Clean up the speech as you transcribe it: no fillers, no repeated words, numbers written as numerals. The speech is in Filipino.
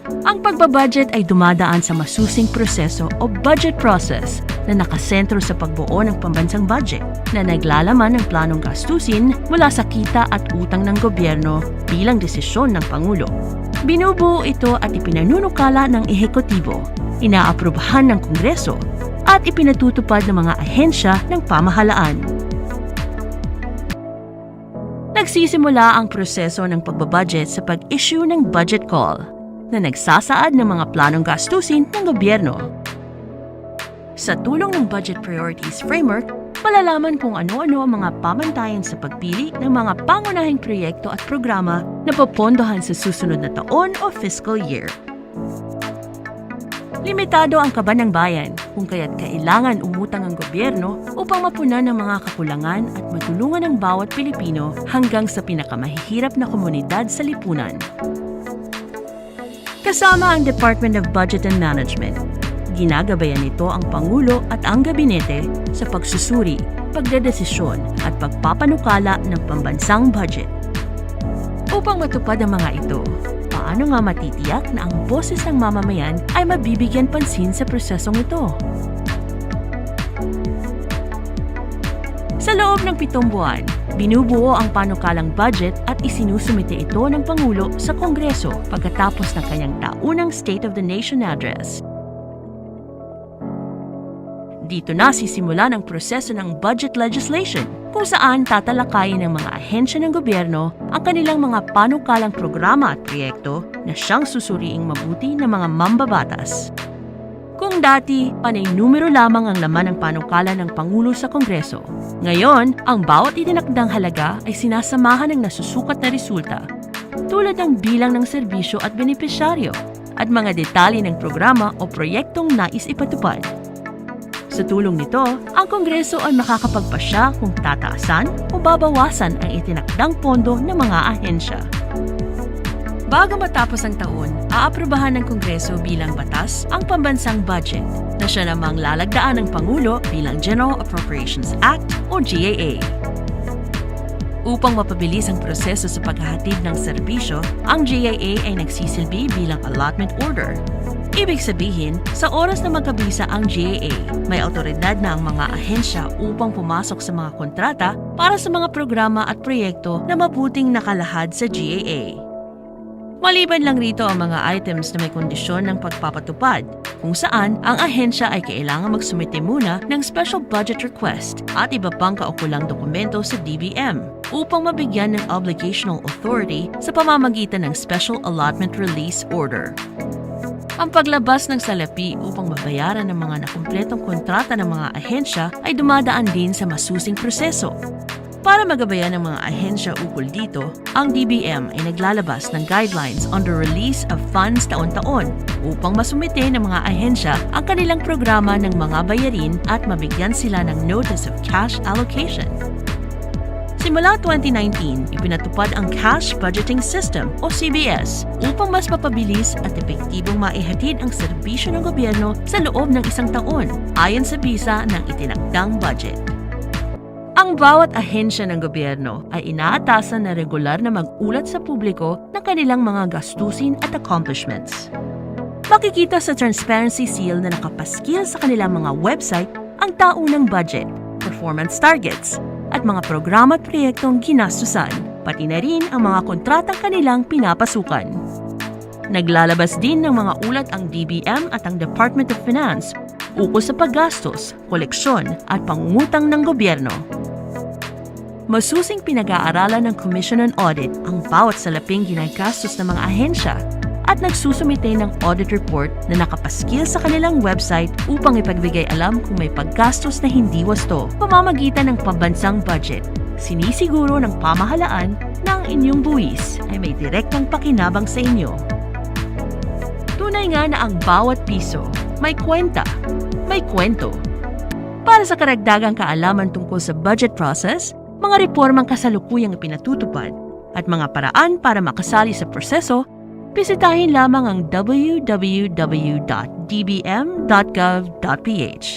Ang pagbabudget ay dumadaan sa masusing proseso o budget process na nakasentro sa pagbuo ng pambansang budget na naglalaman ng planong gastusin mula sa kita at utang ng gobyerno bilang desisyon ng Pangulo. Binubuo ito at ipinanunukala ng ehekutibo, inaaprubahan ng Kongreso, at ipinatutupad ng mga ahensya ng pamahalaan. Nagsisimula ang proseso ng pagbabudget sa pag-issue ng budget call na nagsasaad ng mga planong gastusin ng gobyerno. Sa tulong ng Budget Priorities Framework, malalaman kung ano-ano ang mga pamantayan sa pagpili ng mga pangunahing proyekto at programa na popondohan sa susunod na taon o fiscal year. Limitado ang kaba ng bayan kung kaya't kailangan umutang ang gobyerno upang mapunan ang mga kakulangan at matulungan ang bawat Pilipino hanggang sa pinakamahihirap na komunidad sa lipunan. Kasama ang Department of Budget and Management, ginagabayan nito ang Pangulo at ang Gabinete sa pagsusuri, pagdedesisyon at pagpapanukala ng pambansang budget. Upang matupad ang mga ito, paano nga matitiyak na ang boses ng mamamayan ay mabibigyan pansin sa prosesong ito? Sa loob ng 7 buwan, binubuo ang panukalang budget at isinusumite ito ng Pangulo sa Kongreso pagkatapos ng kanyang taunang State of the Nation Address. Dito na sisimulan ang proseso ng budget legislation kung saan tatalakayin ng mga ahensya ng gobyerno ang kanilang mga panukalang programa at proyekto na siyang susuriing mabuti ng mga mambabatas. Kung dati, panay numero lamang ang laman ng panukala ng Pangulo sa Kongreso, ngayon, ang bawat itinakdang halaga ay sinasamahan ng nasusukat na resulta, tulad ng bilang ng serbisyo at benepisyaryo at mga detalye ng programa o proyektong nais ipatupad. Sa tulong nito, ang Kongreso ay makakapagpasya kung tataasan o babawasan ang itinakdang pondo ng mga ahensya. Bago matapos ang taon, aaprubahan ng Kongreso bilang batas ang pambansang budget na siya namang lalagdaan ng Pangulo bilang General Appropriations Act o GAA. Upang mapabilis ang proseso sa paghahatid ng serbisyo, ang GAA ay nagsisilbi bilang allotment order. Ibig sabihin, sa oras na magkabisa ang GAA, may awtoridad na ang mga ahensya upang pumasok sa mga kontrata para sa mga programa at proyekto na mabuting nakalahad sa GAA. Maliban lang rito ang mga items na may kondisyon ng pagpapatupad, kung saan ang ahensya ay kailangan magsumite muna ng special budget request at iba pang kaukulang dokumento sa DBM upang mabigyan ng obligational authority sa pamamagitan ng Special Allotment Release Order. Ang paglabas ng salapi upang mabayaran ng mga nakumpletong kontrata ng mga ahensya ay dumadaan din sa masusing proseso. Para magabayan ng mga ahensya ukol dito, ang DBM ay naglalabas ng guidelines on the release of funds taon-taon upang masumite ng mga ahensya ang kanilang programa ng mga bayarin at mabigyan sila ng Notice of Cash Allocation. Simula 2019, ipinatupad ang Cash Budgeting System o CBS upang mas mapabilis at epektibong maihatid ang serbisyo ng gobyerno sa loob ng 1 taon ayon sa bisa ng itinakdang budget. Ang bawat ahensya ng gobyerno ay inaatasan na regular na mag-ulat sa publiko ng kanilang mga gastusin at accomplishments. Makikita sa transparency seal na nakapaskil sa kanilang mga website ang taunang budget, performance targets, at mga programa at proyektong ginastusan, pati na rin ang mga kontratang kanilang pinapasukan. Naglalabas din ng mga ulat ang DBM at ang Department of Finance ukol sa paggastos, koleksyon at pangungutang ng gobyerno. Masusing pinag-aaralan ng Commission on Audit ang bawat salaping ginagastos ng mga ahensya at nagsusumite ng audit report na nakapaskil sa kanilang website upang ipagbigay alam kung may paggastos na hindi wasto pamamagitan ng pambansang budget. Sinisiguro ng pamahalaan na ang inyong buwis ay may direktang pakinabang sa inyo. Tunay nga na ang bawat piso may kwenta, may kwento. Para sa karagdagang kaalaman tungkol sa budget process, mga reformang kasalukuyang ipinatutupad at mga paraan para makasali sa proseso, bisitahin lamang ang www.dbm.gov.ph.